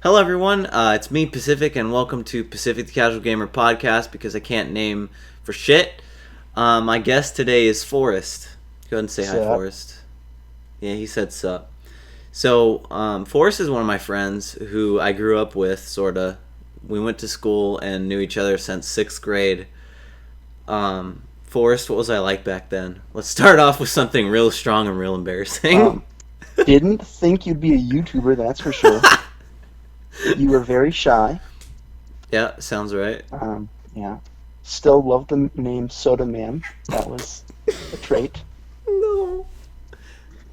Hello, everyone. It's me, Pacific, and welcome to Pacific the Casual Gamer podcast because I can't name for shit. My guest today is Forrest. Go ahead and say hi, Sup? Forrest. Yeah, he said sup. So, Forrest is one of my friends who I grew up with, sorta. We went to school and knew each other since 6th grade. Forrest, what was I like back then? Let's start off with something real strong and real embarrassing. Um, didn't think you'd be a YouTuber, that's for sure. You were very shy. Yeah, sounds right. Yeah. Still love the name Soda Man. That was a trait. No.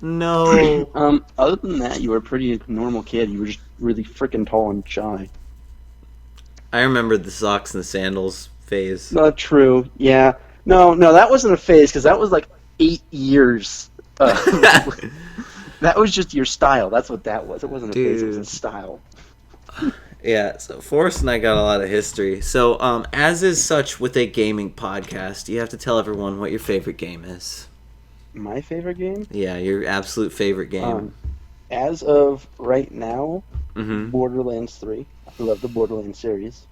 No. Other than that, you were a pretty normal kid. You were just really freaking tall and shy. I remember the socks and the sandals phase. Not true. Yeah. No, that wasn't a phase because that was like 8 years. That was just your style. That's what that was. It wasn't a phase. It was a style. Yeah, so Forrest and I got a lot of history. So, as is such with a gaming podcast, you have to tell everyone what your favorite game is. My favorite game? Yeah, your absolute favorite game. As of right now, Mm-hmm. Borderlands 3. I love the Borderlands series.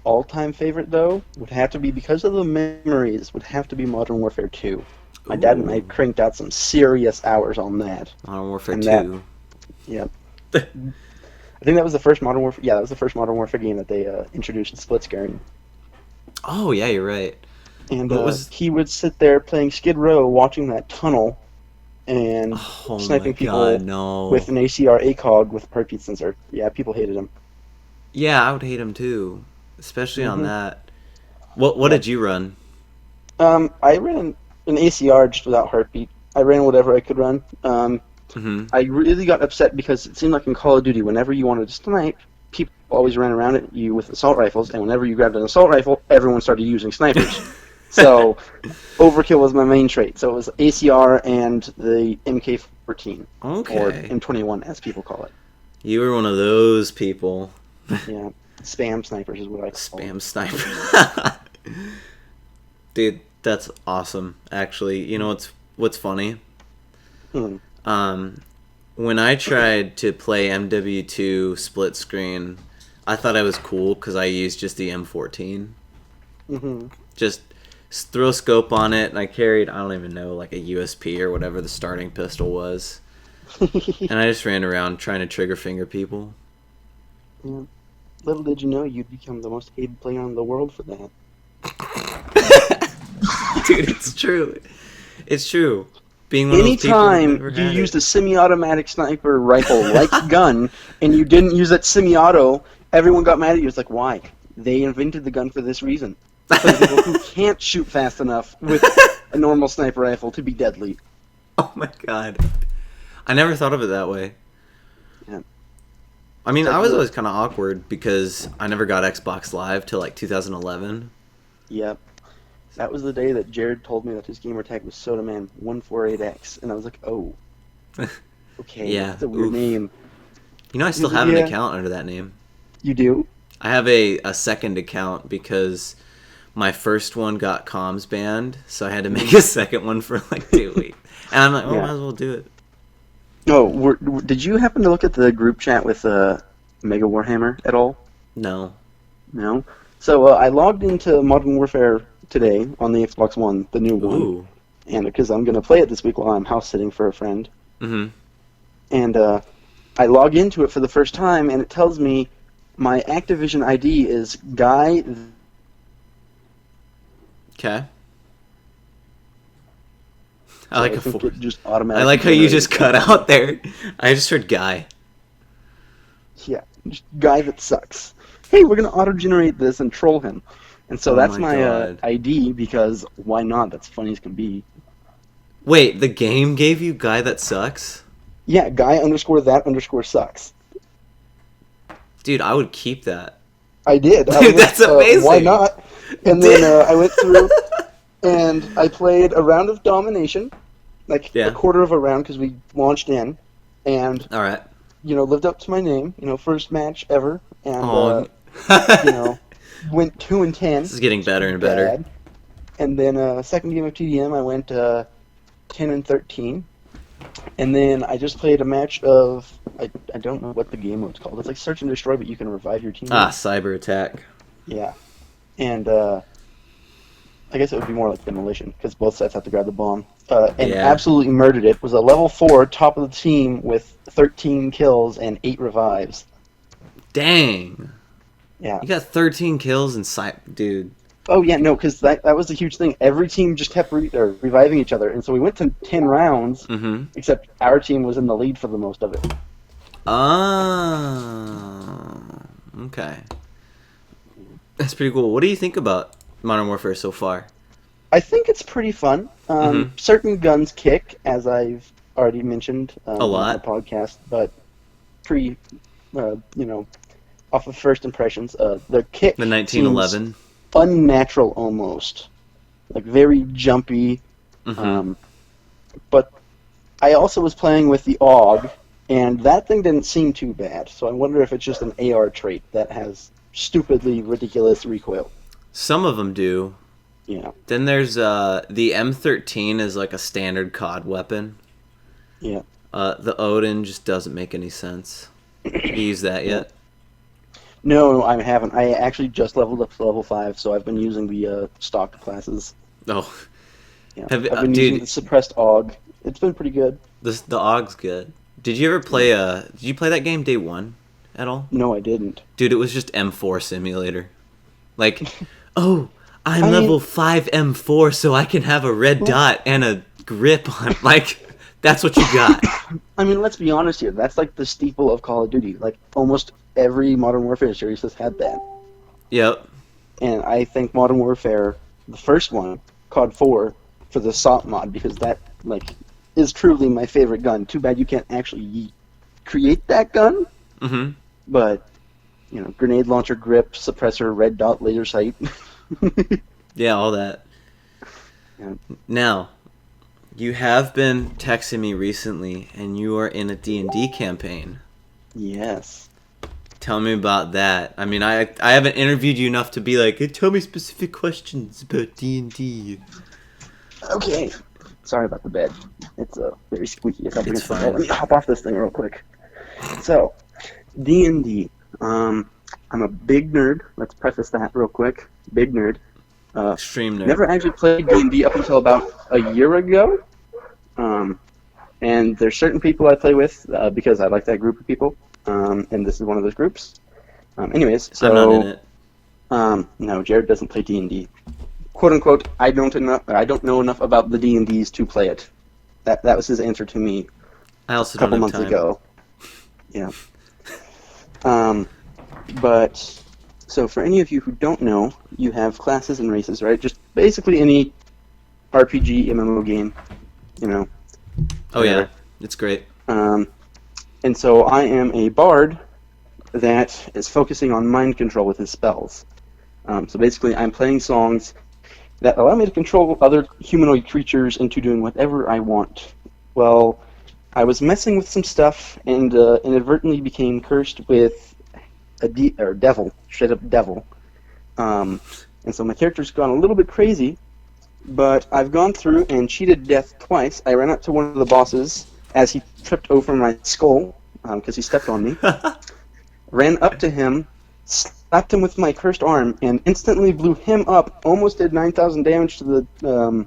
All-time favorite, though, would have to be, because of the memories, would have to be Modern Warfare 2. My dad and I Ooh. cranked out some serious hours on that. Modern Warfare And 2. Yep. I think that was the first Modern Warfare. Yeah, that was the first Modern Warfare game that they introduced split screen. Oh, yeah, you're right. And What was... he would sit there playing Skid Row, watching that tunnel, and Oh, sniping my people God, no. with an ACR ACOG with a heartbeat sensor. Yeah, people hated him. Yeah, I would hate him, too. Especially on Mhm. that. What did you run? I ran an ACR just without heartbeat. I ran whatever I could run. Mm-hmm. I really got upset because it seemed like in Call of Duty, whenever you wanted to snipe, people always ran around at you with assault rifles, and whenever you grabbed an assault rifle, everyone started using snipers. So, overkill was my main trait. So it was ACR and the MK14, or Okay. M21 as people call it. You were one of those people. Yeah, spam snipers is what I call them. Spam sniper. Dude, that's awesome, actually. You know what's funny? Hmm. When I tried to play MW2 split screen, I thought I was cool because I used just the M14. Mm-hmm. Just throw scope on it, and I carried, I don't even know, like a USP or whatever the starting pistol was. And I just ran around trying to trigger finger people. Yeah. Little did you know you'd become the most hated player in the world for that. Dude, it's true. It's true. Being one of those people who Anytime never you had used it. a semi-automatic sniper rifle like gun and you didn't use that semi-auto, everyone got mad at you. It's like, why? They invented the gun for this reason. For the people who can't shoot fast enough with a normal sniper rifle to be deadly. Oh my God. I never thought of it that way. Yeah. I mean, It's like I was the- always kind of awkward because I never got Xbox Live till like 2011. Yep. That was the day that Jared told me that his gamer tag was SodaMan148X, and I was like, oh. Okay, Yeah, that's a weird oof. name. You know, I still have an Yeah. account under that name. You do? I have a second account because my first one got comms banned, so I had to make a second one for like 2 weeks. And I'm like, oh, Yeah. might as well do it. Oh, did you happen to look at the group chat with Mega Warhammer at all? No. No? So I logged into Modern Warfare today on the Xbox One, the new one, Ooh. and because I'm going to play it this week while I'm house sitting for a friend. Mm-hmm. And I log into it for the first time, and it tells me my Activision ID is Guy. Okay. I So like I a think four. it just I automatically like how you generates just cut that. out there. I just heard guy. Yeah, just Guy that sucks. Hey, we're going to auto-generate this and troll him. And so Oh that's my my God. ID, because why not? That's funny as can be. Wait, the game gave you guy that sucks? Yeah, Guy _ that_ sucks. Dude, I would keep that. I did. I Dude, was that's like, amazing. Why not? And then I went through and I played a round of domination, like Yeah. a quarter of a round because we launched in, and All right. lived up to my name. First match ever, and Oh. went 2-10. This is getting better and better. Bad. And then second game of TDM, I went 10-13. And then I just played a match of I don't know what the game was called. It's like Search and Destroy, but you can revive your Ah, teammates. cyber attack. Yeah, and I guess it would be more like Demolition because both sets have to grab the bomb. And Yeah. absolutely murdered it. Was a level 4 top of the team with 13 kills and 8 revives. Dang. Yeah. You got 13 kills and dude. Oh yeah, no, because that was the huge thing. Every team just kept reviving each other, and so we went to 10 rounds. Mm-hmm. Except our team was in the lead for the most of it. Oh. Okay. That's pretty cool. What do you think about Modern Warfare so far? I think it's pretty fun. Certain guns kick, as I've already mentioned A lot. on the podcast, but off of first impressions, the kick The 1911. seems unnatural almost, like very jumpy. Mm-hmm. But I also was playing with the AUG, and that thing didn't seem too bad. So I wonder if it's just an AR trait that has stupidly ridiculous recoil. Some of them do. Yeah. Then there's the M13 is like a standard COD weapon. Yeah. The Odin just doesn't make any sense. You use that yet? No, I haven't. I actually just leveled up to level 5, so I've been using the stocked classes. Oh, Yeah. Have you- I've been dude- using the suppressed AUG. It's been pretty good. the AUG's good. Did you ever play Did you play that game day one at all? No, I didn't. Dude, it was just M4 simulator. Like, oh, I'm I mean- level 5 M4, so I can have a red dot and a grip on. Like, that's what you got. I mean, let's be honest here. That's like the steeple of Call of Duty. Like, almost every Modern Warfare series has had that. Yep. And I think Modern Warfare, the first one, COD 4, for the SOT mod, because that, like, is truly my favorite gun. Too bad you can't actually create that gun, Mm-hmm. but, grenade launcher, grip, suppressor, red dot, laser sight. Yeah, all that. Yeah. Now, you have been texting me recently, and you are in a D&D campaign. Yes. Tell me about that. I mean, I haven't interviewed you enough to be like, hey, tell me specific questions about D&D. Okay. Sorry about the bed. It's very squeaky. It's It's fine. fine. Let me hop off this thing real quick. So, D&D. I'm a big nerd. Let's preface that real quick. Big nerd. Extreme nerd. Never actually played D&D up until about a year ago. And there's certain people I play with because I like that group of people. And this is one of those groups. Anyways, so I'm not in it. no, Jared doesn't play D&D. "Quote unquote," I don't know enough about the D&Ds to play it. That was his answer to me I also a couple don't have months time. ago. Yeah. But so for any of you who don't know, you have classes and races, right? Just basically any RPG MMO game, Oh, yeah. whatever. It's great. And so I am a bard that is focusing on mind control with his spells. So basically, I'm playing songs that allow me to control other humanoid creatures into doing whatever I want. Well, I was messing with some stuff and inadvertently became cursed with a devil, straight up devil. And so my character's gone a little bit crazy, but I've gone through and cheated death twice. I ran up to one of the bosses as he tripped over my skull because he stepped on me. Ran up to him, slapped him with my cursed arm, and instantly blew him up. Almost did 9,000 damage to the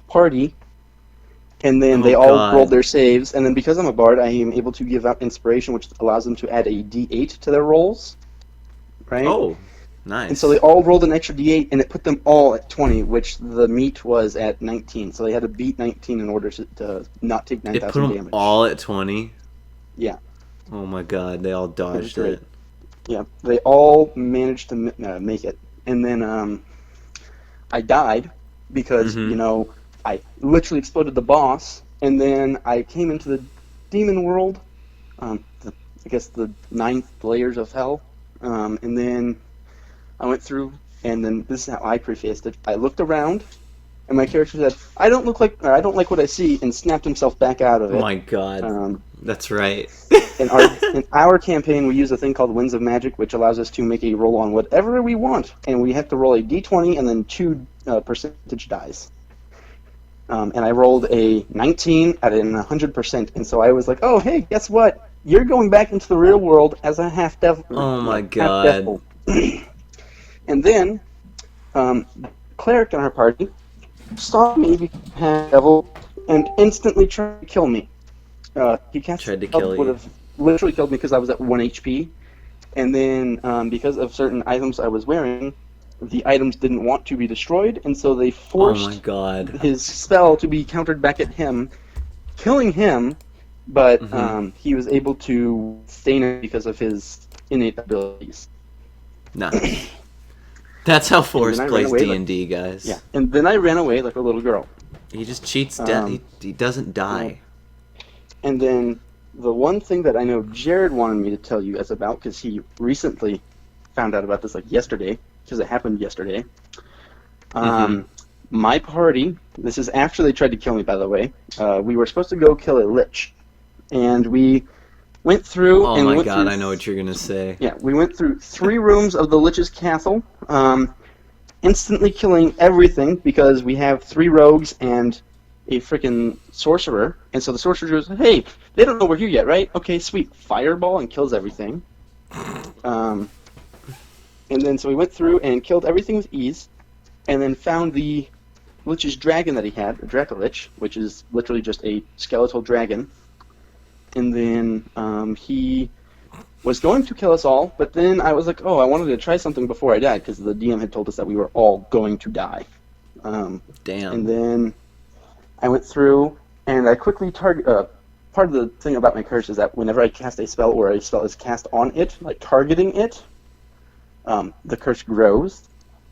party. And then they all God. rolled their saves. And then because I'm a bard, I am able to give out inspiration, which allows them to add a d8 to their rolls. Right? Oh, nice. And so they all rolled an extra d8, and it put them all at 20, which the meat was at 19. So they had to beat 19 in order to not take It 9,000 put them damage. all at 20? Yeah. Oh, my God. They all dodged great. it. Yeah, they all managed to make it. And then I died because, Mhm. I literally exploded the boss, and then I came into the demon world, I guess the 9th layers of hell, and then I went through, and then this is how I prefaced it. I looked around, and my character said, I don't like what I see," and snapped himself back out of it. Oh, my God. That's right. In our campaign, we use a thing called Winds of Magic, which allows us to make a roll on whatever we want, and we have to roll a d20 and then 2 percentage dice. and I rolled a 19 at an 100%, and so I was like, "Oh, hey, guess what? You're going back into the real world as a half devil." Oh my half god. devil. And then, cleric in our party saw me become half devil and instantly tried to kill me. He cast Tried to a spell kill that would you. have literally killed me because I was at 1 HP. And then, because of certain items I was wearing, the items didn't want to be destroyed, and so they Oh my forced god. his spell to be countered back at him, killing him, but he was able to sustain it because of his innate abilities. Nice. That's how Forrest then I ran plays away, D&D, guys. Yeah, and then I ran away like a little girl. He just cheats death. He doesn't die. And then the one thing that I know Jared wanted me to tell you guys about, because he recently found out about this like yesterday, because it happened yesterday. My party, this is after they tried to kill me, by the way, we were supposed to go kill a lich. And we went through... Oh and my we went god, through, I know what you're gonna say. Yeah, we went through 3 rooms of the lich's castle, instantly killing everything, because we have 3 rogues and a freaking sorcerer. And so the sorcerer goes, "Hey, they don't know we're here yet, right? Okay, sweet." Fireball and kills everything. And then so we went through and killed everything with ease, and then found the lich's dragon that he had, a Dracolich, which is literally just a skeletal dragon. And then he was going to kill us all, but then I was like, oh, I wanted to try something before I died, because the DM had told us that we were all going to die. Damn. And then I went through, and I quickly target... part of the thing about my curse is that whenever I cast a spell or a spell is cast on it, like targeting it, the curse grows.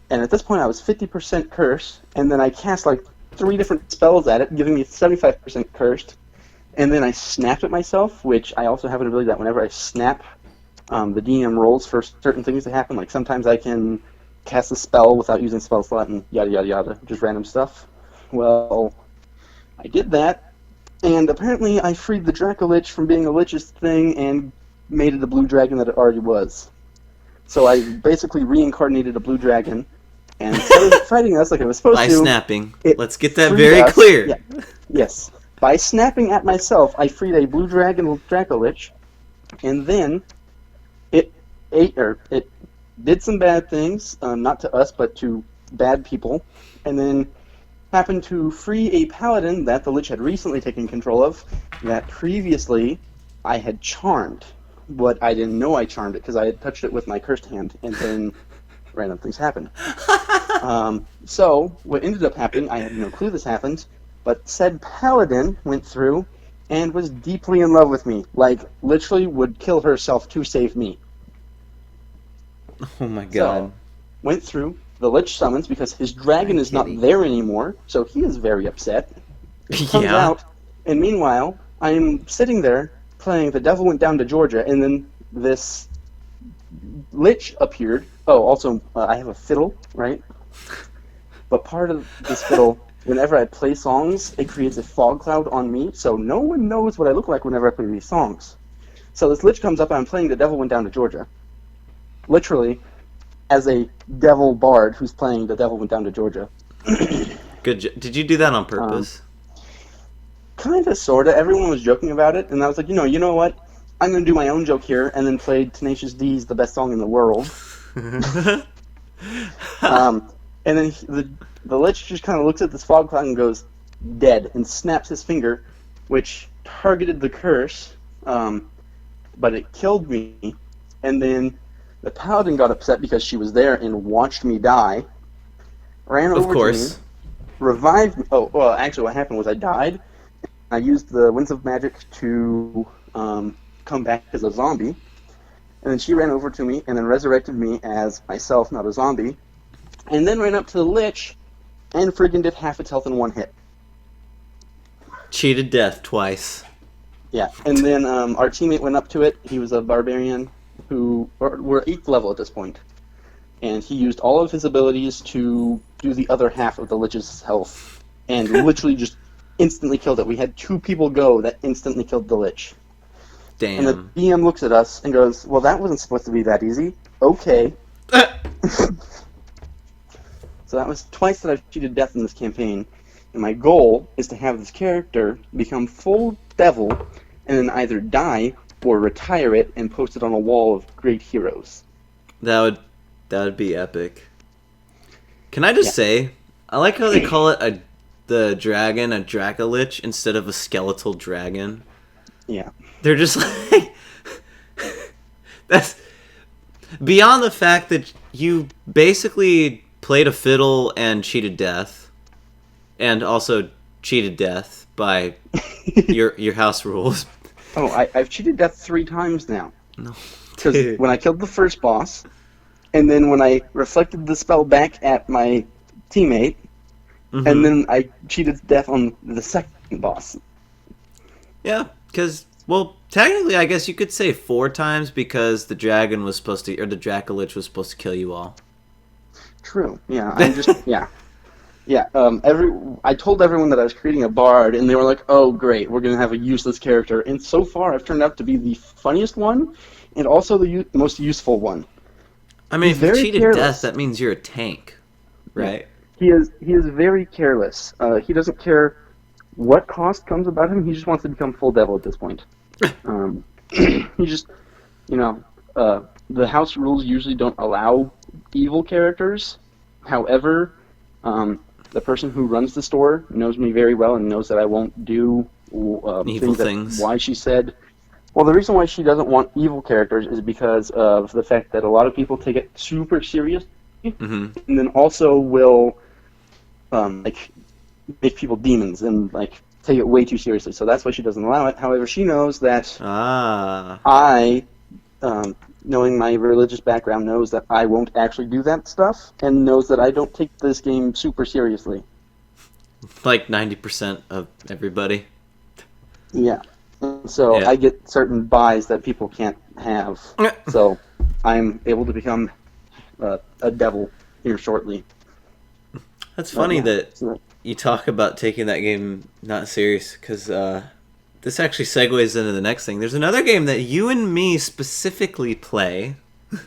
And at this point I was 50% cursed, and then I cast like 3 different spells at it, giving me 75% cursed. And then I snapped at myself, which I also have an ability that whenever I snap, the DM rolls for certain things to happen. Like sometimes I can cast a spell without using spell slot and yada yada yada, just random stuff. Well, I did that, and apparently I freed the Dracolich from being a lich's thing and made it a blue dragon that it already was. So I basically reincarnated a blue dragon and started fighting us like I was supposed By to. snapping. It Let's get that freed very us. clear. Yeah. Yes. By snapping at myself, I freed a blue dragon with Dracolich, and then it did some bad things, not to us, but to bad people, and then happened to free a paladin that the lich had recently taken control of, that previously I had charmed. But I didn't know I charmed it because I had touched it with my cursed hand, and then random things happened. So what ended up happening, I had no clue this happened, but said paladin went through and was deeply in love with me. Like, literally would kill herself to save me. Oh my god. So, went through, the lich summons because his dragon is not Kitty. there anymore, so he is very upset. He comes Yeah. out, and meanwhile, I'm sitting there playing The Devil Went Down to Georgia, and then this lich appeared. Oh, also, I have a fiddle, right? But part of this fiddle, whenever I play songs, it creates a fog cloud on me, so no one knows what I look like whenever I play these songs. So this lich comes up, and I'm playing The Devil Went Down to Georgia. Literally, as a devil bard who's playing The Devil Went Down to Georgia. Did you do that on purpose? Kinda, sorta. Everyone was joking about it, and I was like, you know what? I'm gonna do my own joke here, and then played Tenacious D's The Best Song in the World. And then the lich just kind of looks at this fog cloud and goes, dead, and snaps his finger, which targeted the curse, but it killed me. And then the paladin got upset because she was there and watched me die, ran Of over course. to me, revived me. Oh, well, actually what happened was I died. I used the Winds of Magic to come back as a zombie, and then she ran over to me and then resurrected me as myself, not a zombie, and then ran up to the lich and friggin' did half its health in 1 hit. Cheated death twice. Yeah, and then our teammate went up to it. He was a barbarian we're 8th level at this point, and he used all of his abilities to do the other half of the lich's health, and literally just instantly killed it. We had 2 people go that instantly killed the lich. Damn. And the DM looks at us and goes, well, that wasn't supposed to be that easy. Okay. So that was twice that I've cheated death in this campaign. my goal is to have this character become full devil and then either die or retire it and post it on a wall of great heroes. That would be epic. Can I just say, I like how they call it the dragon a Dracolich instead of a skeletal dragon. Yeah. They're just like that's beyond the fact that you basically played a fiddle and cheated death, and also cheated death by your house rules. Oh, I've cheated death 3 times now. No. Because when I killed the first boss, and then when I reflected the spell back at my teammate, and then I cheated death on the second boss. Yeah, because, well, technically I guess you could say 4 times because the dragon was supposed to, or the Dracolich was supposed to kill you all. True. Yeah. I'm just yeah. Yeah. I told everyone that I was creating a bard, and they were like, "Oh, great, we're gonna have a useless character." And so far, I've turned out to be the funniest one, and also the most useful one. I mean, He's if you very cheated careless. death, that means you're a tank, right? He is very careless. He doesn't care what cost comes about him. He just wants to become full devil at this point. He just, the house rules usually don't allow evil characters. However, the person who runs the store knows me very well and knows that I won't do Evil things. Why she said. Well, the reason why she doesn't want evil characters is because of the fact that a lot of people take it super seriously, and then also will make people demons and take it way too seriously. So that's why she doesn't allow it. However, she knows that I, knowing my religious background, knows that I won't actually do that stuff, and knows that I don't take this game super seriously. Like 90% of everybody. Yeah. So I get certain buys that people can't have. So I'm able to become a devil here shortly. That's funny that you talk about taking that game not serious, because this actually segues into the next thing. There's another game that you and me specifically play. I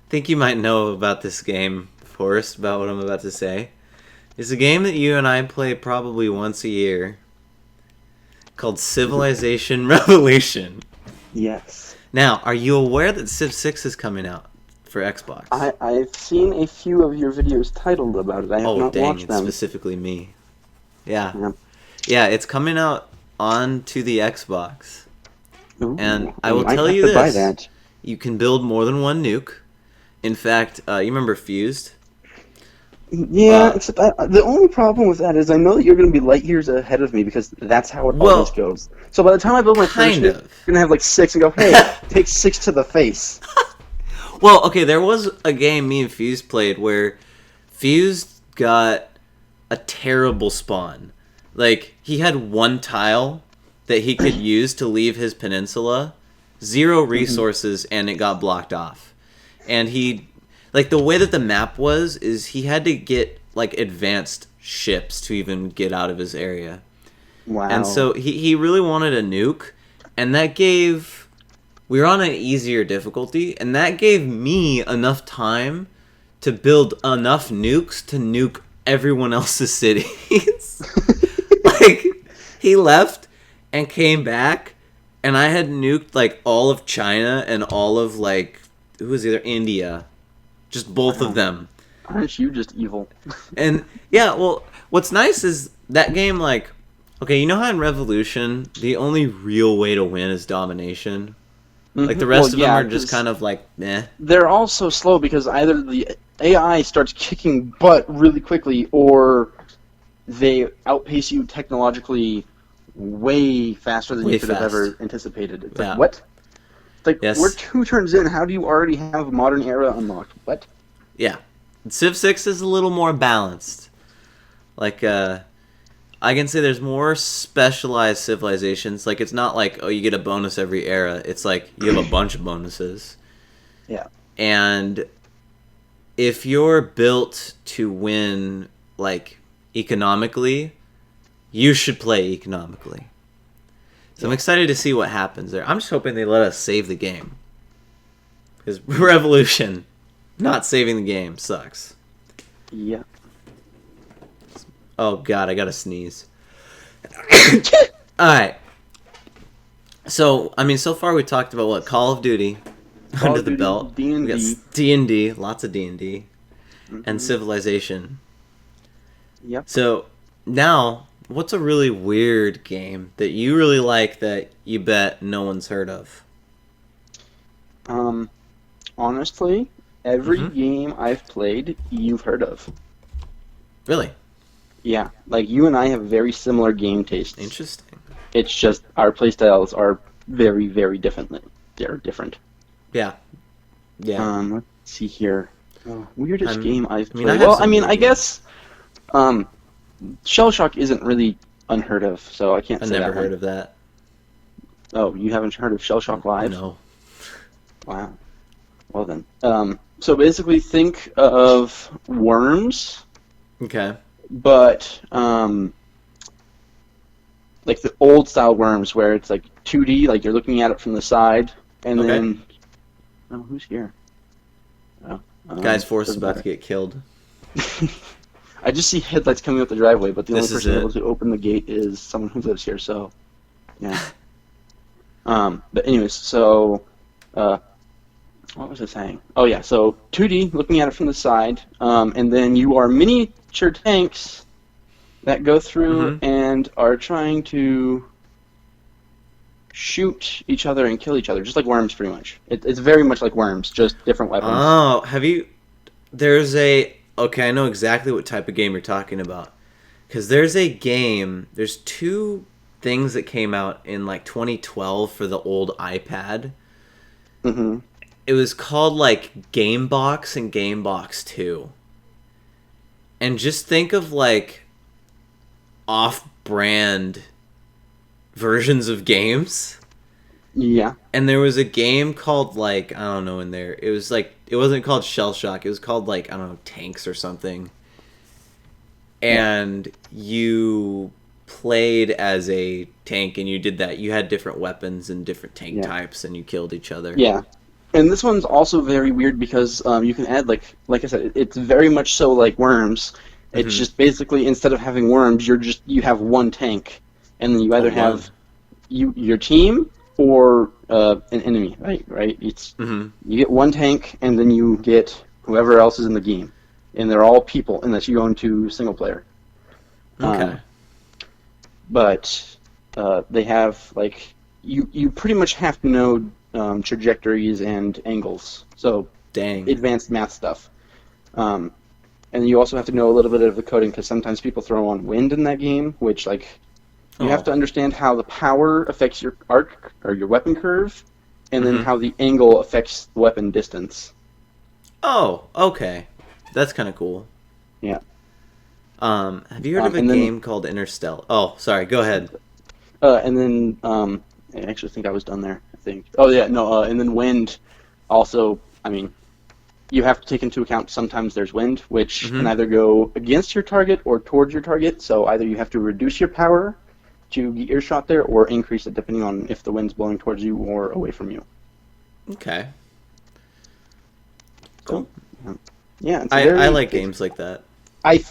think you might know about this game, Forrest, about what I'm about to say. It's a game that you and I play probably once a year called Civilization Revolution. Yes. Now, are you aware that Civ 6 is coming out for Xbox? I've seen a few of your videos titled about it. I have not watched them. Specifically me. Yeah. Yeah, it's coming out onto the Xbox. Ooh, and I will tell you this. Buy that. You can build more than one nuke. In fact, you remember Fused? Yeah, except the only problem with that is I know that you're going to be light years ahead of me because that's how it always goes. So by the time I build my first nuke, you're going to have 6 and go, hey, take 6 to the face. Well, okay, there was a game me and Fused played where Fused got a terrible spawn. He had 1 tile that he could use to leave his peninsula, 0 resources, and it got blocked off. And he... the way that the map was is he had to get, advanced ships to even get out of his area. Wow. And so he really wanted a nuke, and that gave... We were on an easier difficulty, and that gave me enough time to build enough nukes to nuke everyone else's cities. He left and came back, and I had nuked, all of China and all of, it was either India. Just both of them. Aren't you just evil? And, yeah, well, what's nice is that game, okay, you know how in Revolution, the only real way to win is domination? The rest of them are just kind of meh. They're all so slow because either the AI starts kicking butt really quickly or they outpace you technologically way faster than you could have ever anticipated. It's what? It's we're 2 turns in, how do you already have Modern Era unlocked? What? Yeah. Civ 6 is a little more balanced. I can say there's more specialized civilizations. It's not you get a bonus every era. It's you have a bunch of bonuses. Yeah. And if you're built to win, economically, you should play economically. So I'm excited to see what happens there. I'm just hoping they let us save the game. Because Revolution, not saving the game, sucks. Yeah. Oh god, I gotta sneeze. Alright. So, I mean, so far we talked about what? Call of Duty Call under of the Duty, belt. We got D&D. D&D, lots of D&D. And Civilization. Yep. So, now, what's a really weird game that you really like that you bet no one's heard of? Honestly, every Mhm. game I've played, you've heard of. Really? Yeah, like you and I have very similar game tastes. Interesting. It's just our playstyles are very, very different. They're different. Yeah. Yeah. Let's see here. Weirdest game I've I mean, I played. have Well, some I mean, weird I games. guess Shell Shock isn't really unheard of, so I can't I say never that heard one. of that. Oh, you haven't heard of Shell Shock Live? No. Wow. Well then. So basically, think of worms, Okay. but like the old style worms where it's like 2D, like you're looking at it from the side, and Okay. then who's here? Oh, Guy's Forrest is doesn't about to matter. get killed. I just see headlights coming up the driveway, but the This only is person it. able to open the gate is someone who lives here. So, yeah. But anyways, so what was I saying? Oh yeah, so 2D, looking at it from the side, and then you are miniature tanks that go through and are trying to shoot each other and kill each other, just like worms, pretty much. It's very much like worms, just different weapons. Oh, have you... There's a... Okay, I know exactly what type of game you're talking about. Because there's a game... There's two things that came out in like 2012 for the old iPad. Mm-hmm. It was called like Gamebox and Gamebox 2. And just think of like off-brand versions of games. Yeah. And there was a game called like, I don't know, in there. It was like, it wasn't called Shell Shock. It was called like, I don't know, Tanks or something. And you played as a tank and you did that. You had different weapons and different tank types and you killed each other. Yeah. And this one's also very weird because you can add, like I said, it's very much so like worms. It's just basically, instead of having worms, you have one tank. And then you either have your team or an enemy, right? It's you get one tank, and then you get whoever else is in the game, and they're all people, unless you go into single player. Okay. But they have you pretty much have to know trajectories and angles, so Dang. advanced math stuff. And you also have to know a little bit of the coding because sometimes people throw on wind in that game, which you have to understand how the power affects your arc or your weapon curve, and then how the angle affects the weapon distance. Oh, okay. That's kind of cool. Yeah. Have you heard of a game called Interstellar? Oh, sorry. Go ahead. And then I actually think I was done there. I think. Oh yeah, no. And then wind, also. I mean, you have to take into account sometimes there's wind, which can either go against your target or towards your target. So either you have to reduce your power to get your shot there, or increase it depending on if the wind's blowing towards you or away from you. Okay. Cool. So, yeah, I like games like that.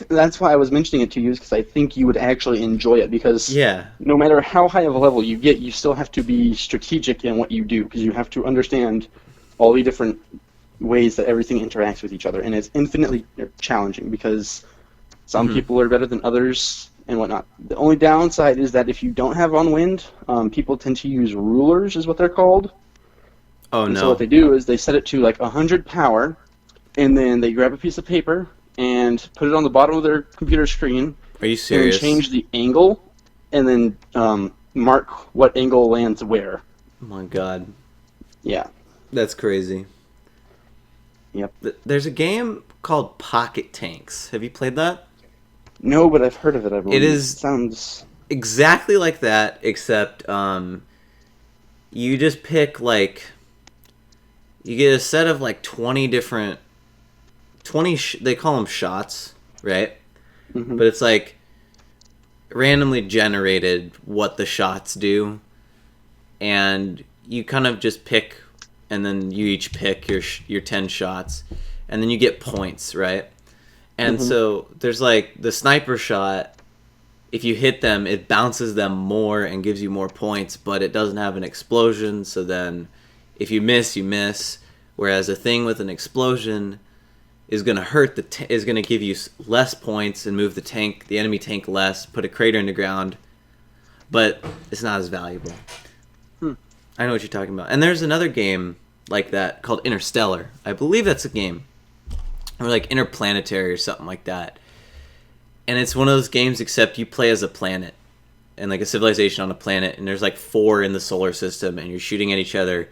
That's why I was mentioning it to you, because I think you would actually enjoy it, because Yeah. no matter how high of a level you get, you still have to be strategic in what you do, because you have to understand all the different ways that everything interacts with each other, and it's infinitely challenging, because some people are better than others and whatnot. The only downside is that if you don't have on wind, people tend to use rulers, is what they're called. Oh, And no. so what they do is they set it to like 100 power, and then they grab a piece of paper and put it on the bottom of their computer screen. Are you serious? And change the angle, and then mark what angle lands where. Oh, my God. Yeah. That's crazy. Yep. There's a game called Pocket Tanks. Have you played that? No, but I've heard of it. I believe. It sounds exactly like that, except you just pick you get a set of 20 different 20 they call them shots, right? But it's randomly generated what the shots do, and you kind of just pick, and then you each pick your 10 shots, and then you get points, right? And so there's like the sniper shot. If you hit them, it bounces them more and gives you more points, but it doesn't have an explosion. So then if you miss, you miss. Whereas a thing with an explosion is going to hurt is going to give you less points and move the enemy tank less, put a crater in the ground, but it's not as valuable. I know what you're talking about. And there's another game like that called Interstellar. I believe that's a game. Or like Interplanetary or something like that. And it's one of those games except you play as a planet. And like a civilization on a planet. And there's like 4 in the solar system. And you're shooting at each other.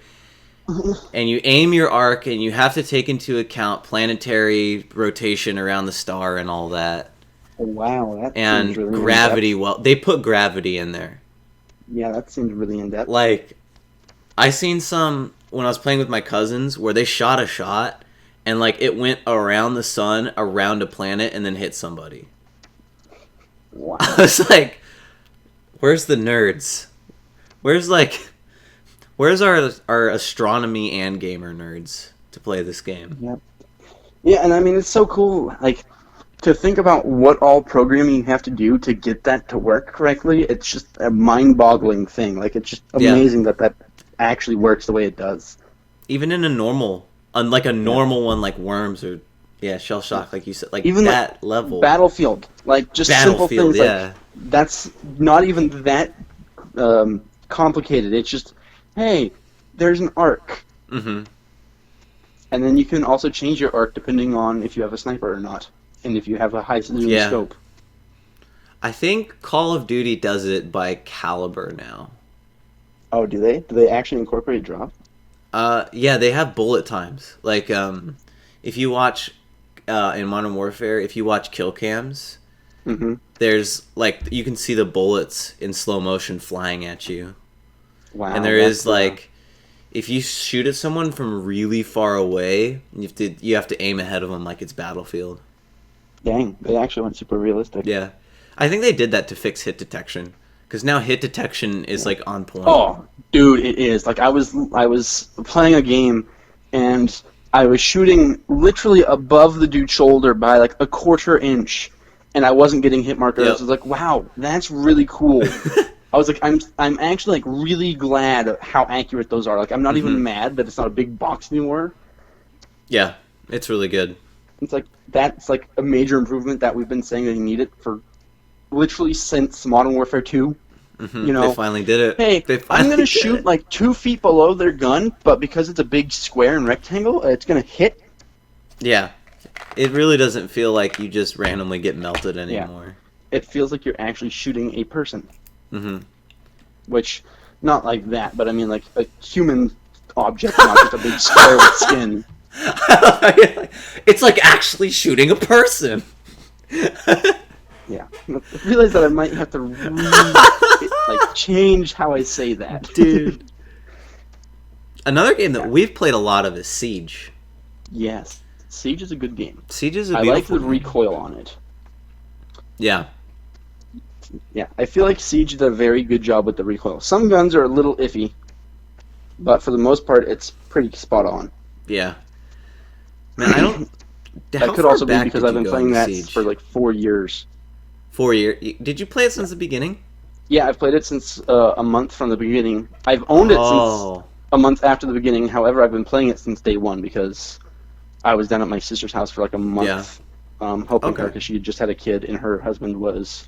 And you aim your arc. And you have to take into account planetary rotation around the star and all that. Oh, wow. That and seems really gravity. Well, they put gravity in there. Yeah, that seems really in-depth. Like, I seen some when I was playing with my cousins where they shot a shot. And, like, it went around the sun, around a planet, and then hit somebody. Wow. I was like, where's the nerds? Where's our astronomy and gamer nerds to play this game? Yep. Yeah, and I mean, it's so cool, like, to think about what all programming you have to do to get that to work correctly. It's just a mind-boggling thing. Like, it's just amazing that actually works the way it does. Even in a normal... Unlike a normal one like Worms or Shell Shock, like you said, like even that like level. Battlefield, like just simple things like that's not even that complicated. It's just, hey, there's an arc. And then you can also change your arc depending on if you have a sniper or not, and if you have a high zoom scope. I think Call of Duty does it by caliber now. Oh, do they? Do they actually incorporate drop? Yeah, they have bullet times. Like, if you watch in Modern Warfare, if you watch kill cams, there's like you can see the bullets in slow motion flying at you. Wow! And there is like, if you shoot at someone from really far away, you have to aim ahead of them like it's Battlefield. Dang, they actually went super realistic. Yeah, I think they did that to fix hit detection. Because now hit detection is like on point. Oh, dude, it is. Like I was playing a game, and I was shooting literally above the dude's shoulder by like a quarter inch, and I wasn't getting hit markers. I was like, wow, that's really cool. I was like, I'm actually like really glad at how accurate those are. Like I'm not even mad that it's not a big box anymore. Yeah, it's really good. It's like that's like a major improvement that we've been saying that you need it for. Literally since Modern Warfare 2, you know, they finally did it. Hey, I'm gonna shoot like 2 feet below their gun, but because it's a big square and rectangle, it's gonna hit. Yeah, it really doesn't feel like you just randomly get melted anymore. Yeah. It feels like you're actually shooting a person. Which, not like that, but I mean like a human object, not just a big square with skin. It's like actually shooting a person. Yeah, I realize that I might have to change how I say that, dude. Another game that we've played a lot of is Siege. Yes, Siege is a good game. Siege is a I beautiful like the recoil on it. Yeah. Yeah, I feel like Siege did a very good job with the recoil. Some guns are a little iffy, but for the most part, it's pretty spot on. Yeah. Man, I don't... That could also be because I've been playing that for like 4 years. 4 years? Did you play it since the beginning? Yeah, I've played it since a month from the beginning. I've owned it since a month after the beginning. However, I've been playing it since day one because I was down at my sister's house for like a month, helping her because she had just had a kid and her husband was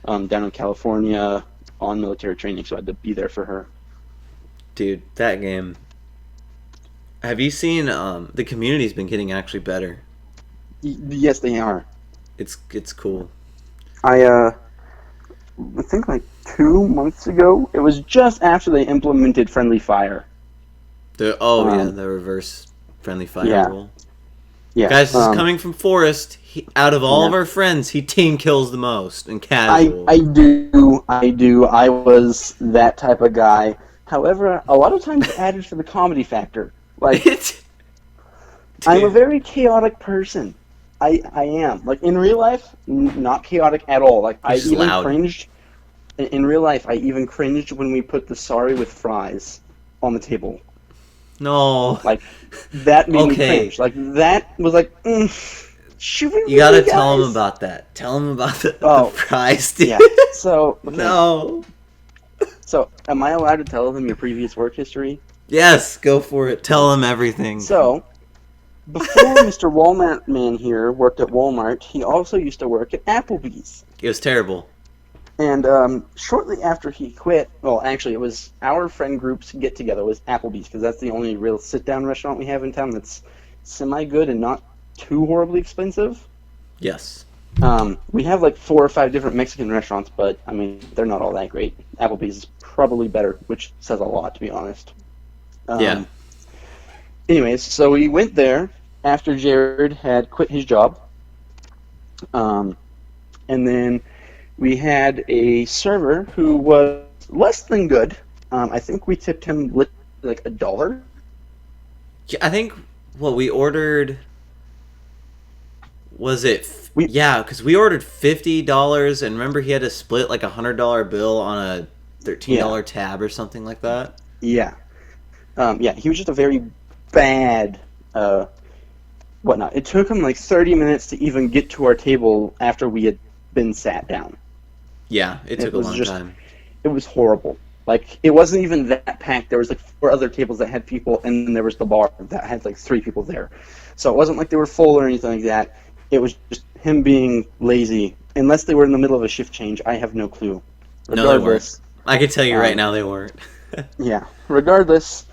down in California on military training, so I had to be there for her. Dude, that game. Have you seen the community's been getting actually better? Yes, they are. It's cool. I think like 2 months ago, it was just after they implemented friendly fire. The reverse friendly fire rule. Yeah, guys, this is coming from Forrest. Out of all of our friends, he team kills the most in casual. I do. I was that type of guy. However, a lot of times it added for the comedy factor. Like, I'm a very chaotic person. I am. Like, in real life, not chaotic at all. Like, I even cringed. In real life, I even cringed when we put the sorry with fries on the table. No. Like, that made me cringe. Like, that was like, Should we You gotta really, tell him guys? about that. Tell him about the Oh, fries, dude. Yeah. So okay. No. So am I allowed to tell them your previous work history? Yes, go for it. Tell him everything. So before Mr. Walmart Man here worked at Walmart, he also used to work at Applebee's. It was terrible. And shortly after he quit, well, actually, it was our friend group's get together was Applebee's because that's the only real sit down restaurant we have in town that's semi good and not too horribly expensive. Yes. We have like 4 or 5 different Mexican restaurants, but I mean they're not all that great. Applebee's is probably better, which says a lot to be honest. Yeah. Anyways, so we went there after Jared had quit his job, and then we had a server who was less than good. I think we tipped him like $1. Yeah, I think what we ordered was it. Yeah, because we ordered $50, and remember he had to split like $100 bill on a $13 tab or something like that. Yeah. Yeah, he was just a very bad whatnot. It took him like 30 minutes to even get to our table after we had been sat down. Yeah, it took a long time. It was horrible. Like, it wasn't even that packed. There was like 4 other tables that had people, and then there was the bar that had like 3 people there. So it wasn't like they were full or anything like that. It was just him being lazy. Unless they were in the middle of a shift change, I have no clue. No, they weren't. I can tell you right now they weren't. Yeah. Regardless,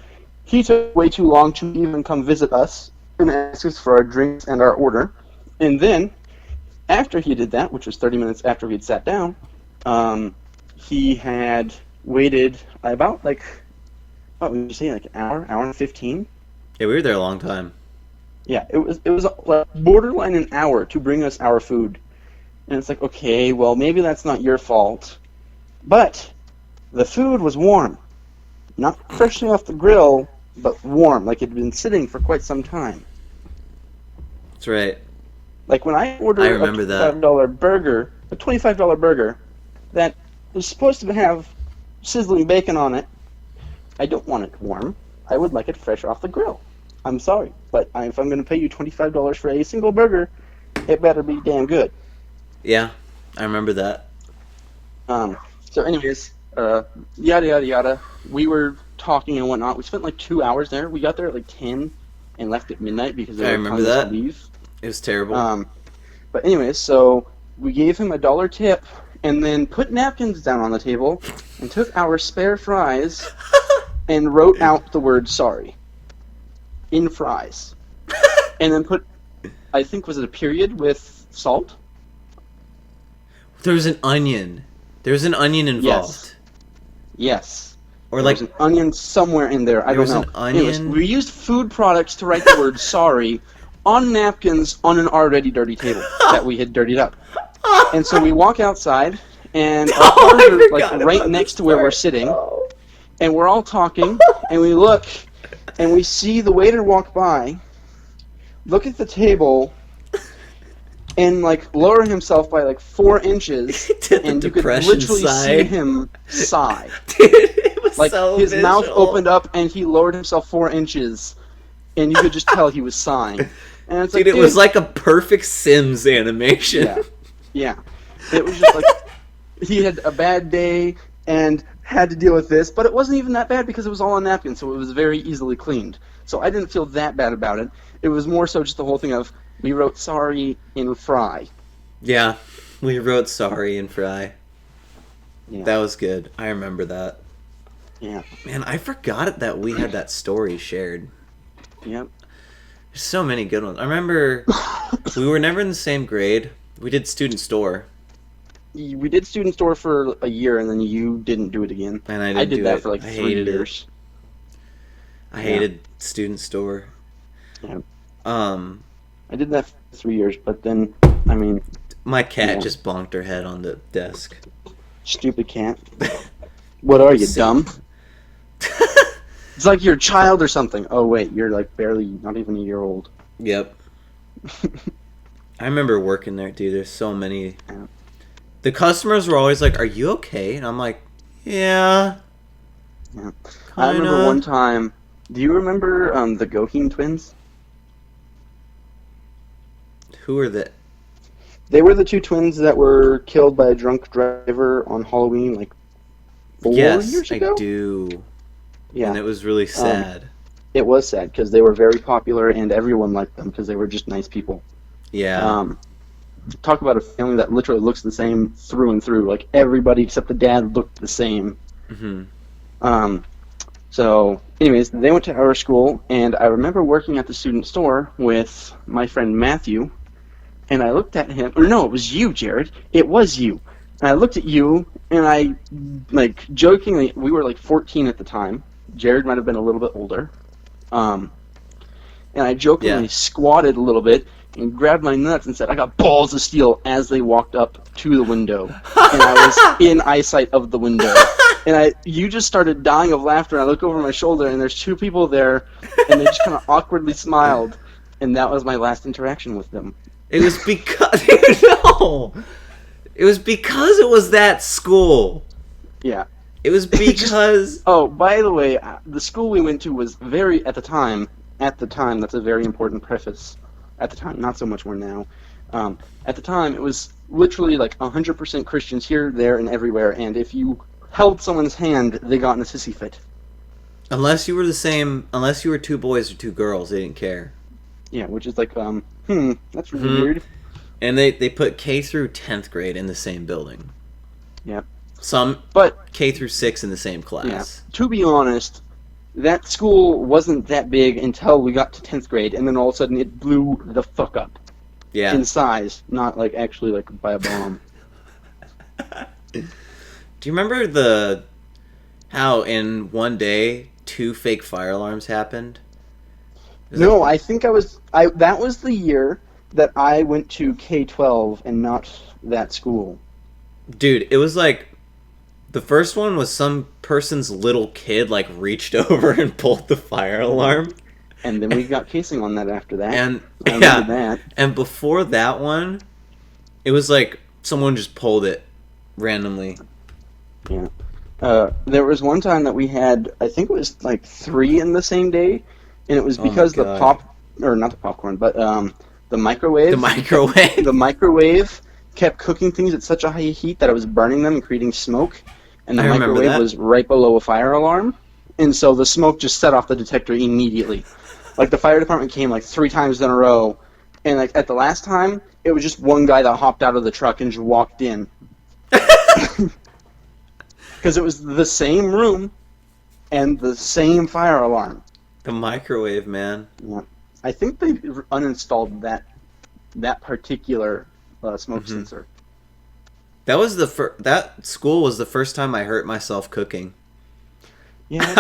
he took way too long to even come visit us and ask us for our drinks and our order. And then, after he did that, which was 30 minutes after we had sat down, he had waited about like, what would you say, like an hour and 15? Yeah, we were there a long time. Yeah, it was like borderline an hour to bring us our food. And it's like, okay, well, maybe that's not your fault. But the food was warm. Not freshly off the grill, but warm, like it had been sitting for quite some time. That's right. Like when I ordered a $25 burger, a $25 burger that was supposed to have sizzling bacon on it, I don't want it warm. I would like it fresh off the grill. I'm sorry, but if I'm going to pay you $25 for a single burger, it better be damn good. Yeah, I remember that. So anyways, yada yada yada. We were talking and whatnot. We spent like 2 hours there. We got there at like 10 and left at midnight because they were telling us to leave. It was terrible. But anyways, so we gave him $1 tip and then put napkins down on the table and took our spare fries and wrote out the word sorry in fries. And then put, I think, was it a period with salt? There was an onion. There was an onion involved. Yes. Or like an onion somewhere in there. I don't know. An onion. Anyways, we used food products to write the word sorry on napkins on an already dirty table that we had dirtied up. And so we walk outside, and our cars are like right next to where we're sitting, and we're all talking, and we look, and we see the waiter walk by, look at the table, and like lower himself by like 4 inches, and you could literally see him sigh. Dude, it was like so his visual. mouth opened up, and he lowered himself 4 inches, and you could just tell he was sighing. And it's dude, like, it was like a perfect Sims animation. Yeah, yeah. It was just like he had a bad day and had to deal with this, but it wasn't even that bad because it was all on napkins, so it was very easily cleaned. So I didn't feel that bad about it. It was more so just the whole thing of we wrote sorry in fry. Yeah, we wrote sorry in fry. Yeah. That was good. I remember that. Yeah. Man, I forgot that we had that story shared. Yep. There's so many good ones. I remember we were never in the same grade. We did student store. We did student store for a year, and then you didn't do it again. And I did that for like 3 years. I hated student store. Yeah. I did that for 3 years, but then, I mean... My cat just bonked her head on the desk. Stupid cat. What are you, dumb? It's like you're a child or something. Oh, wait, you're like barely, not even a year old. Yep. I remember working there, dude. There's so many. Yeah. The customers were always like, "Are you okay?" And I'm like, "Yeah." Yeah. I remember one time. Do you remember the Goheen twins? Who are the? They were the two twins that were killed by a drunk driver on Halloween, like 4 years ago. I do. Yeah, And it was really sad. it was sad because they were very popular and everyone liked them because they were just nice people. Yeah. Talk about a family that literally looks the same through and through. Like everybody except the dad looked the same. Mm-hmm. So, anyways, they went to our school, and I remember working at the student store with my friend Matthew, and I looked at him. Or no, it was you, Jared. It was you. And I looked at you, and I, like, jokingly, we were like 14 at the time. Jared might have been a little bit older. And I jokingly squatted a little bit and grabbed my nuts and said, "I got balls of steel," as they walked up to the window. And I was in eyesight of the window. And you just started dying of laughter, and I look over my shoulder, and there's two people there, and they just kind of awkwardly smiled. And that was my last interaction with them. It was because no. It was because it was that school. Yeah. It was because. Oh, by the way, the school we went to was very at the time. That's a very important preface. At the time, not so much more now. At the time, it was literally like 100% Christians here, there, and everywhere. And if you held someone's hand, they got in a sissy fit. Unless you were two boys or two girls, they didn't care. Yeah, which is like, that's really weird. And they put K through 10th grade in the same building. Yeah. But K through 6 in the same class. Yeah. To be honest, that school wasn't that big until we got to 10th grade, and then all of a sudden it blew the fuck up. Yeah. In size, not like actually like by a bomb. Do you remember how in one day 2 fake fire alarms happened? No, I think that was the year that I went to K-12 and not that school. Dude, it was like the first one was some person's little kid like reached over and pulled the fire alarm. And then we got casing on that after that. And I remember that. And before that one, it was like someone just pulled it randomly. Yeah. There was one time that we had, I think it was like 3 in the same day, and it was because the microwave. The microwave kept cooking things at such a high heat that it was burning them and creating smoke, and the microwave was right below a fire alarm, and so the smoke just set off the detector immediately. Like the fire department came like 3 times in a row, and like at the last time, it was just one guy that hopped out of the truck and just walked in. Because it was the same room and the same fire alarm. The microwave, man. Yeah. I think they uninstalled that particular smoke sensor. That was that school was the first time I hurt myself cooking. Yeah,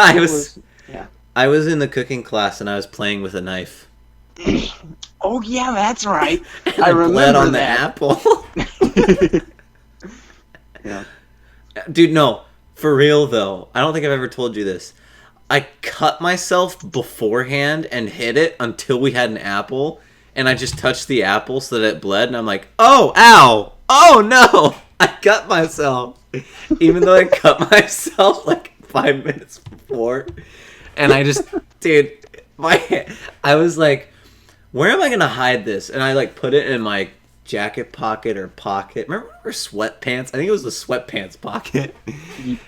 I was in the cooking class and I was playing with a knife. Oh yeah, that's right. I remember on that. The apple. Yeah. Dude, no. For real though, I don't think I've ever told you this. I cut myself beforehand and hit it until we had an apple, and I just touched the apple so that it bled, and I'm like, oh, ow! Oh no! I cut myself! Even though I cut myself like 5 minutes before. And I just, dude, I was like, where am I gonna hide this? And I like put it in my jacket pocket or pocket. Remember sweatpants? I think it was the sweatpants pocket.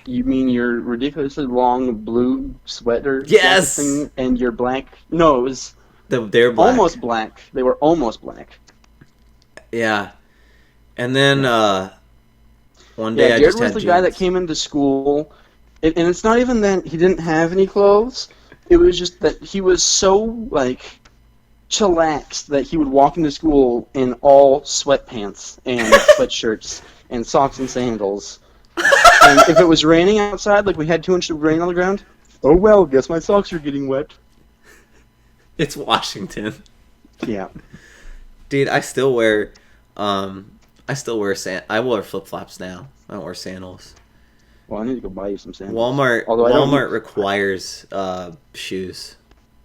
You mean your ridiculously long blue sweater? Yes! Thing and your black... No, it was... They're black. Almost black. They were almost black. Yeah. And then one day I Jared just had was the jeans. guy that came into school, and it's not even that he didn't have any clothes. It was just that he was so, like... chillaxed that he would walk into school in all sweatpants and sweatshirts and socks and sandals. And if it was raining outside, like we had 2 inches of rain on the ground, oh well, guess my socks are getting wet. It's Washington. Yeah. Dude, I still wear I wear flip-flops now. I don't wear sandals. Well, I need to go buy you some sandals. Walmart requires shoes.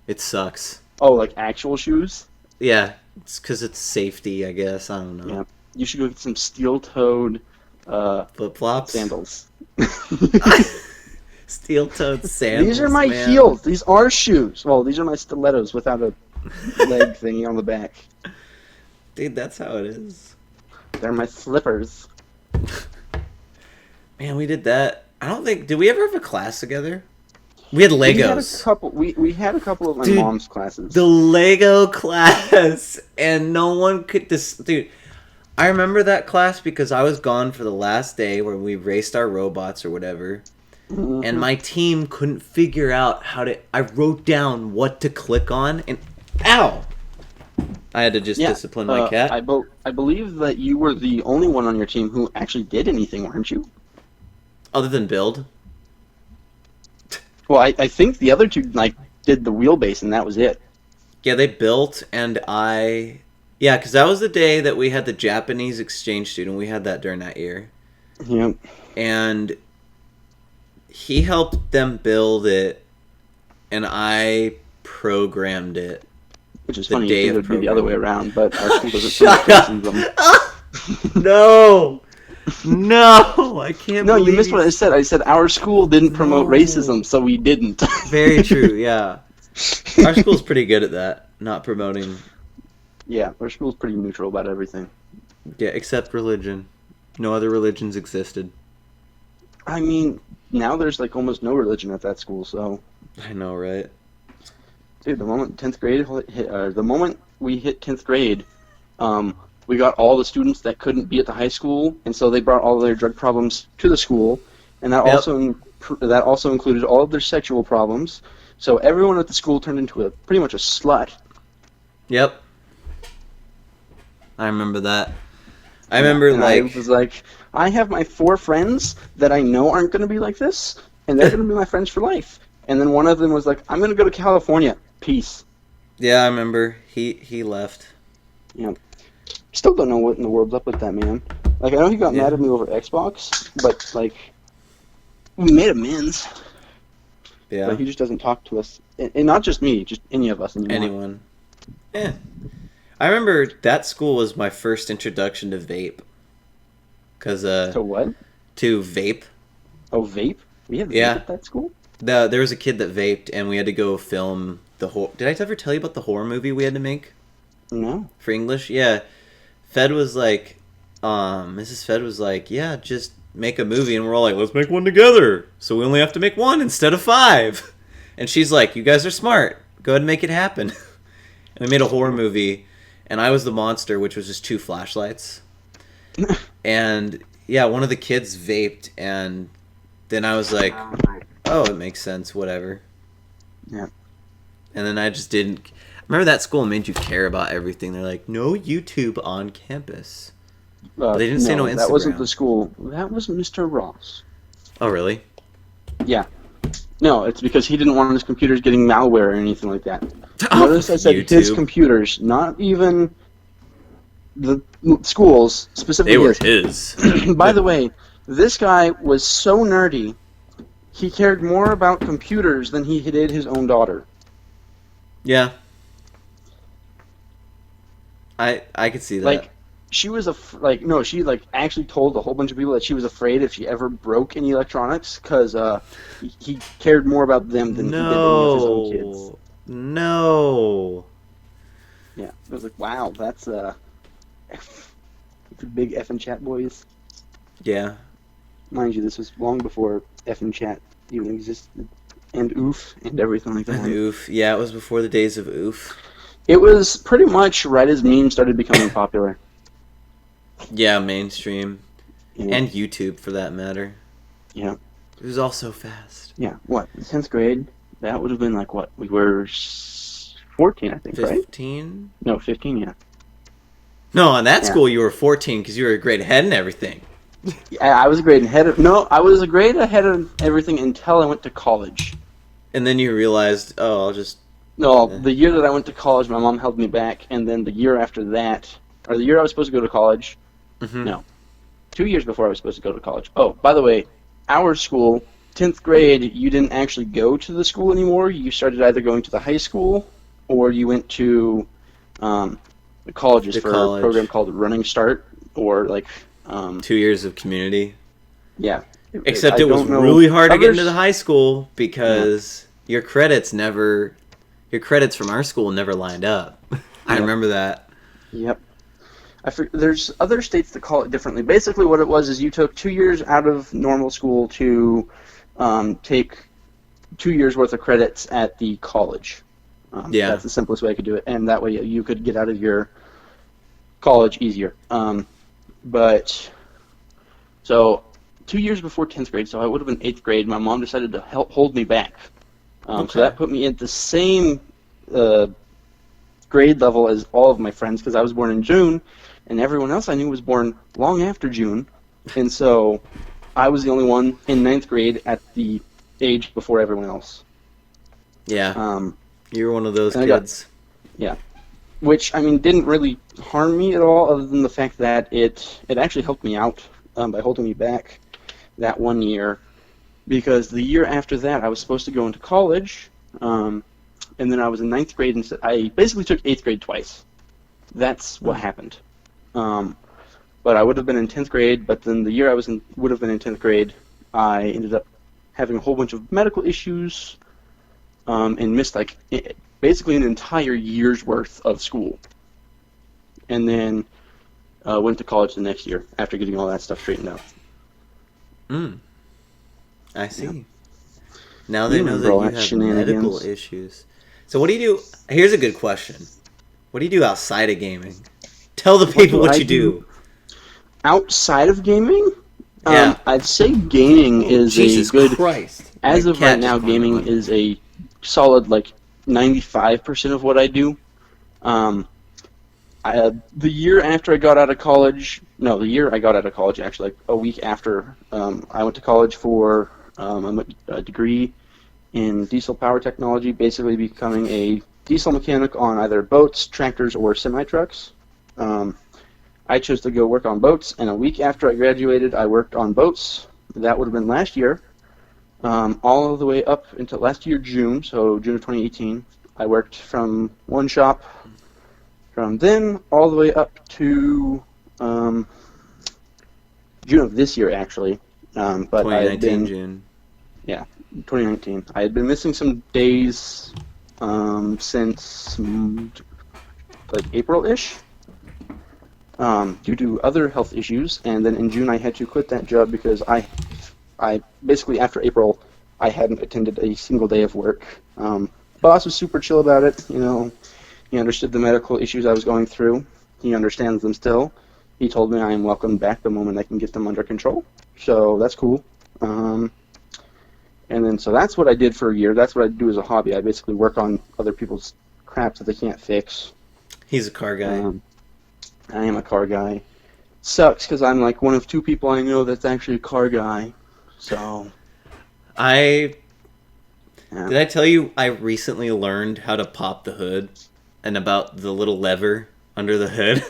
It sucks. Oh, like actual shoes? Yeah, it's because it's safety, I guess. I don't know. Yeah, you should go get some steel-toed flip-flops? Sandals. Steel-toed sandals, These are my heels. These are shoes. Well, these are my stilettos without a leg thingy on the back. Dude, that's how it is. They're my slippers. Man, we did that. I don't think... Did we ever have a class together? We had Legos. We had a couple of my Dude, mom's classes. The Lego class. And no one could... Dude, I remember that class because I was gone for the last day where we raced our robots or whatever. Mm-hmm. And my team couldn't figure out how to... I wrote down what to click on and... Ow! I had to just discipline my cat. I believe that you were the only one on your team who actually did anything, weren't you? Other than build? Well, I think the other two did the wheelbase and that was it. Yeah, they built and I... Yeah, because that was the day that we had the Japanese exchange student. We had that during that year. Yep. And he helped them build it and I programmed it. Which is funny, it would be the other way around, but our school doesn't Shut up! No! No! I can't No, believe you missed what I said. I said our school didn't promote racism, so we didn't. Very true, yeah. Our school's pretty good at that, not promoting... Yeah, our school's pretty neutral about everything. Yeah, except religion. No other religions existed. I mean, now there's almost no religion at that school, so... I know, right? Dude, the moment 10th grade hit, the moment we hit 10th grade, we got all the students that couldn't be at the high school, and so they brought all their drug problems to the school, and that also included all of their sexual problems. So everyone at the school turned into pretty much a slut. Yep. I remember that. I remember I was like, I have my 4 friends that I know aren't going to be like this, and they're going to be my friends for life. And then one of them was like, I'm going to go to California. Peace. Yeah, I remember. He left. Yeah. Still don't know what in the world's up with that man. I know he got mad at me over Xbox, but, we made amends. Yeah. But he just doesn't talk to us. And not just me, just any of us anymore. Anyone. Yeah. I remember that school was my first introduction to vape. To what? To vape. Oh, vape? We have vape at that school? There was a kid that vaped, and we had to go film the whole... Did I ever tell you about the horror movie we had to make? No. For English? Yeah. Fed was like... Mrs. Fed was like, yeah, just make a movie. And we're all like, let's make one together. So we only have to make 1 instead of 5. And she's like, you guys are smart. Go ahead and make it happen. And we made a horror movie. And I was the monster, which was just 2 flashlights. And, yeah, one of the kids vaped. And then I was like... Oh, it makes sense, whatever. Yeah. And then I just didn't... Remember that school made you care about everything. They're like, no YouTube on campus. But they didn't say no Instagram. That wasn't the school. That was Mr. Ross. Oh, really? Yeah. No, it's because he didn't want his computers getting malware or anything like that. Oh, notice I said YouTube. His computers, not even the schools, specifically. They were his. By the way, this guy was so nerdy... He cared more about computers than he did his own daughter. Yeah. I could see that. She was she actually told a whole bunch of people that she was afraid if she ever broke any electronics because he cared more about them than he did any of his own kids. No. Yeah, I was like, wow, that's a big effing chat, boys. Yeah. Mind you, this was long before effing chat even existed, and oof, and everything like that. And oof. Yeah, it was before the days of oof. It was pretty much right as memes started becoming popular. Yeah, mainstream. Yeah. And YouTube, for that matter. Yeah. It was all so fast. Yeah. What? 10th grade? That would have been what? We were 14, I think, 15? right? 15? No, 15, yeah. No, on that school you were 14 because you were a grade ahead and everything. Yeah, I was a grade ahead of... No, I was a grade ahead of everything until I went to college. And then you realized, oh, I'll just... No, the year that I went to college, my mom held me back, and then the year after that, or the year I was supposed to go to college, no, 2 years before I was supposed to go to college. Oh, by the way, our school, 10th grade, you didn't actually go to the school anymore. You started either going to the high school, or you went to the colleges for a program called Running Start, or 2 years of community. Yeah. Except it was really hard to get into the high school because your credits from our school never lined up. I remember that. Yep. There's other states that call it differently. Basically, what it was is you took 2 years out of normal school to take 2 years worth of credits at the college. That's the simplest way I could do it, and that way you could get out of your college easier. But so 2 years before 10th grade, so I would have been 8th grade. My mom decided to hold me back. So that put me at the same grade level as all of my friends because I was born in June, and everyone else I knew was born long after June, and so I was the only one in 9th grade at the age before everyone else. Yeah. You were one of those kids. Which, I mean, didn't really harm me at all other than the fact that it actually helped me out by holding me back that 1 year. Because the year after that, I was supposed to go into college, and then I was in 9th grade, and I basically took 8th grade twice. That's what happened. But I would have been in 10th grade, but then the year I would have been in 10th grade, I ended up having a whole bunch of medical issues, and missed, like, basically an entire year's worth of school. And then went to college the next year after getting all that stuff straightened out. I see. Yeah. Now they know that you have medical issues. So what do you do? Here's a good question. What do you do outside of gaming? Tell the people what you do. Outside of gaming? Yeah. I'd say gaming is Jesus a good... Christ. As of right now, gaming is a solid, 95% of what I do. The year after I got out of college... No, the year I got out of college, actually, a week after, I went to college for a degree in diesel power technology, basically becoming a diesel mechanic on either boats, tractors, or semi-trucks. I chose to go work on boats, and a week after I graduated, I worked on boats. That would have been last year, all the way up until last year, June, so June of 2018. I worked from one shop from then all the way up to June of this year, actually. But 2019 June. Yeah, 2019. I had been missing some days since April-ish due to other health issues, and then in June I had to quit that job because I basically after April I hadn't attended a single day of work. Boss was super chill about it. He understood the medical issues I was going through. He understands them still. He told me I am welcome back the moment I can get them under control. So that's cool. And then so that's what I did for a year. That's what I do as a hobby. I basically work on other people's crap that they can't fix. He's a car guy. I am a car guy. Sucks because I'm like one of two people I know that's actually a car guy. So did I tell you I recently learned how to pop the hood and about the little lever under the hood?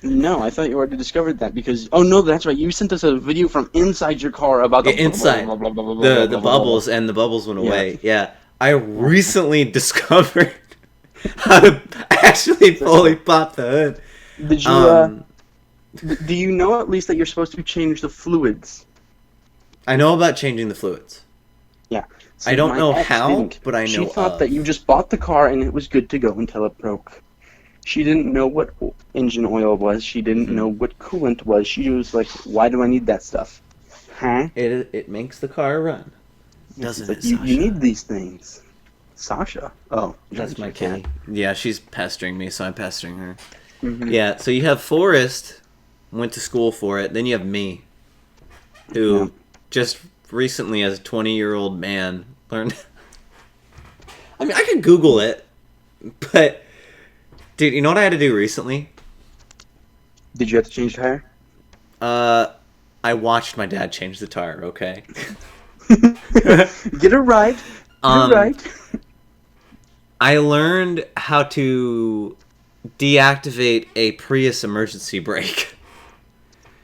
No, I thought you already discovered that because... Oh, no, that's right. You sent us a video from inside your car about the... Inside. The bubbles, and the bubbles went away. Yeah. I recently discovered how to actually fully pop the hood. Did you... do you know at least that you're supposed to change the fluids? I know about changing the fluids. Yeah. So I don't know how, but I know She thought that you just bought the car and it was good to go until it broke. She didn't know what engine oil was. She didn't know what coolant was. She was like, why do I need that stuff? Huh? It makes the car run. Doesn't it, Sasha? You need these things. Sasha? Oh. That's my kitty. Yeah, she's pestering me, so I'm pestering her. Mm-hmm. Yeah, so you have Forrest, went to school for it. Then you have me, who just recently, as a 20-year-old man, learned... I mean, I could Google it, but... Dude, you know what I had to do recently? Did you have to change the tire? I watched my dad change the tire, okay? Get it right. Get it right. I learned how to deactivate a Prius emergency brake.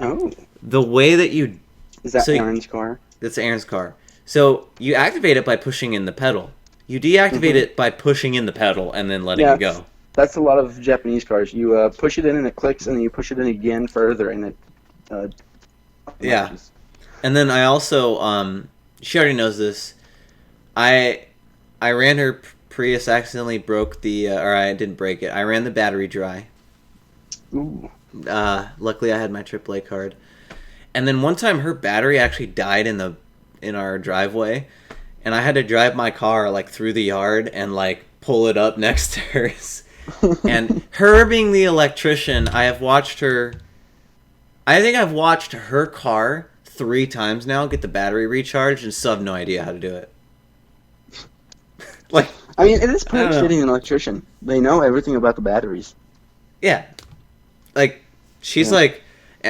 Oh. The way that you... Is that Aaron's car? That's Aaron's car. So, you activate it by pushing in the pedal. You deactivate it by pushing in the pedal and then letting it go. That's a lot of Japanese cars. You push it in and it clicks, and then you push it in again further, and it... yeah. And then I also... she already knows this. I ran her Prius, accidentally broke the... or I didn't break it. I ran the battery dry. Ooh. Luckily, I had my AAA card. And then one time, her battery actually died in our driveway, and I had to drive my car like through the yard and like pull it up next to hers. And her being the electrician, I have watched her. I think I've watched her car 3 times now get the battery recharged, and still have no idea how to do it. Like, I mean, it is pretty I don't know. fitting an electrician. They know everything about the batteries. Yeah, like she's Yeah.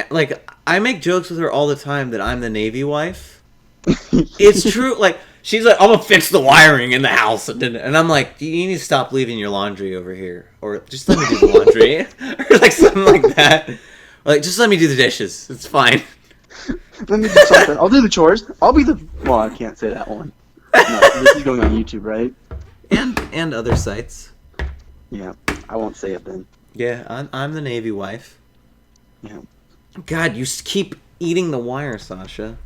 like I make jokes with her all the time that I'm the Navy wife. It's true. Like she's like, I'm gonna fix the wiring in the house, and I'm like, you need to stop leaving your laundry over here, or just let me do the laundry, or like something like that. Like just let me do the dishes. It's fine. Let me do something. I'll do the chores. I'll be the. Well, I can't say that one. No, this is going on YouTube, right? And other sites. Yeah, I won't say it then. Yeah, I'm the Navy wife. Yeah. God, you keep eating the wire, Sasha.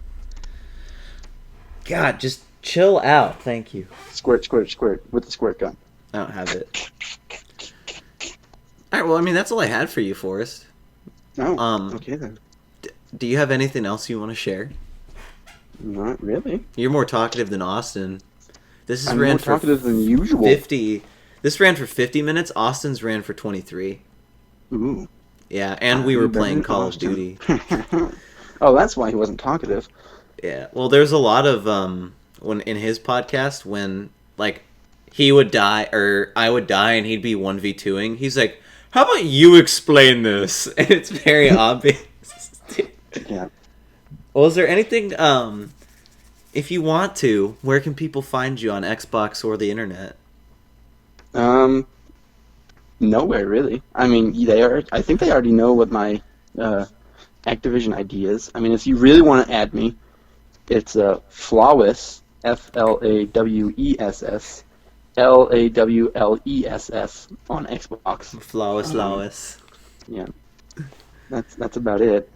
God, just chill out. Thank you. Squirt, squirt, squirt with the squirt gun. I don't have it. All right. Well, I mean, that's all I had for you, Forrest. Oh. Okay then. Do you have anything else you want to share? Not really. You're more talkative than Austin. This is I'm ran more for talkative than usual. 50. This ran for 50 minutes. Austin's ran for 23. Ooh. Yeah, and we were You better playing than Call of Austin. Duty. Oh, that's why he wasn't talkative. Yeah. Well, there's a lot of when in his podcast when like he would die or I would die and he'd be 1v2ing. He's like, "How about you explain this?" And it's very obvious. Yeah. Well, is there anything if you want to, where can people find you on Xbox or the internet? Nowhere really. I mean, they are. I think they already know what my Activision ID is. I mean, if you really want to add me, it's Flawess, Flawess, Lawless on Xbox. Flawess Lawess. Yeah, that's about it.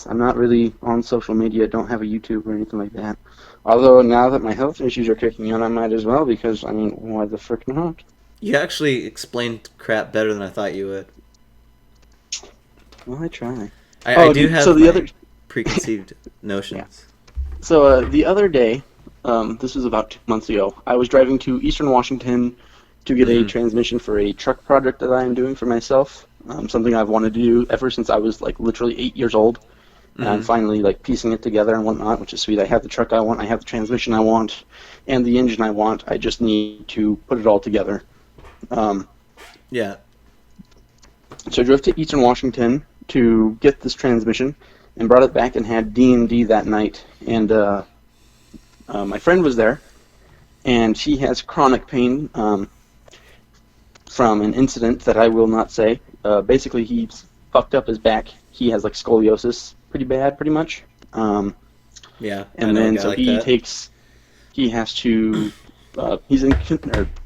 I'm not really on social media. Don't have a YouTube or anything like that. Although now that my health issues are kicking in, I might as well because I mean, why the frick not? You actually explained crap better than I thought you would. Well, I try. I do have so the my other preconceived notions. So the other day, this was about 2 months ago, I was driving to Eastern Washington to get a transmission for a truck project that I am doing for myself. Something I've wanted to do ever since I was like literally 8 years old. And I'm finally like piecing it together and whatnot, which is sweet. I have the truck I want, I have the transmission I want, and the engine I want. I just need to put it all together. Yeah. So I drove to Eastern Washington to get this transmission and brought it back and had DnD that night. And my friend was there, and she has chronic pain from an incident that I will not say. Basically, he's fucked up his back. He has like scoliosis pretty bad, pretty much. Yeah. And then so he has to he's in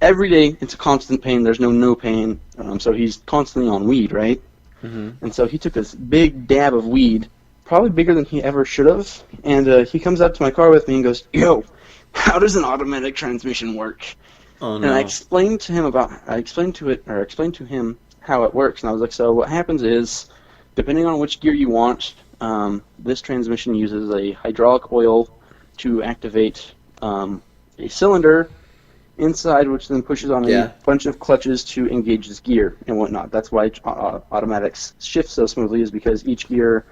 every day it's a constant pain. There's no pain. So he's constantly on weed, right? And so he took this big dab of weed, probably bigger than he ever should have. And he comes up to my car with me and goes, "Yo, how does an automatic transmission work?" Oh And no. I explained to him how it works. And I was like, "So what happens is, depending on which gear you want, this transmission uses a hydraulic oil to activate a cylinder inside, which then pushes on a bunch of clutches to engage this gear and whatnot. That's why automatics shift so smoothly, is because each gear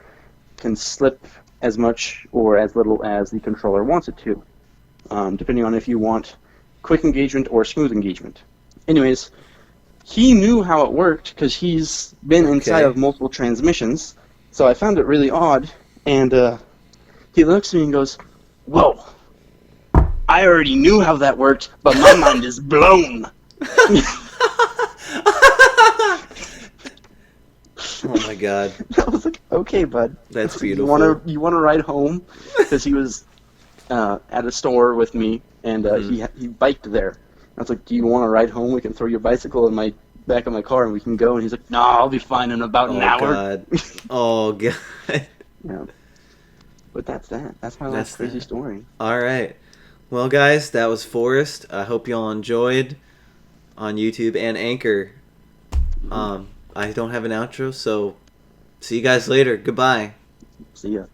can slip as much or as little as the controller wants it to, depending on if you want quick engagement or smooth engagement." Anyways, he knew how it worked because he's been inside of multiple transmissions, so I found it really odd, and he looks at me and goes, "Whoa, I already knew how that worked, but my mind is blown." Oh my god. I was like, "Okay, bud. That's You beautiful. want to ride home?" Because he was at a store with me, and he biked there. I was like, "Do you want to ride home? We can throw your bicycle in my back of my car and we can go." And he's like, "No, I'll be fine in about an hour." God. Oh god. Yeah. But that's that. That's my last crazy story. All right. Well, guys, that was Forrest. I hope y'all enjoyed on YouTube and Anchor. I don't have an outro, so see you guys later. Goodbye. See ya.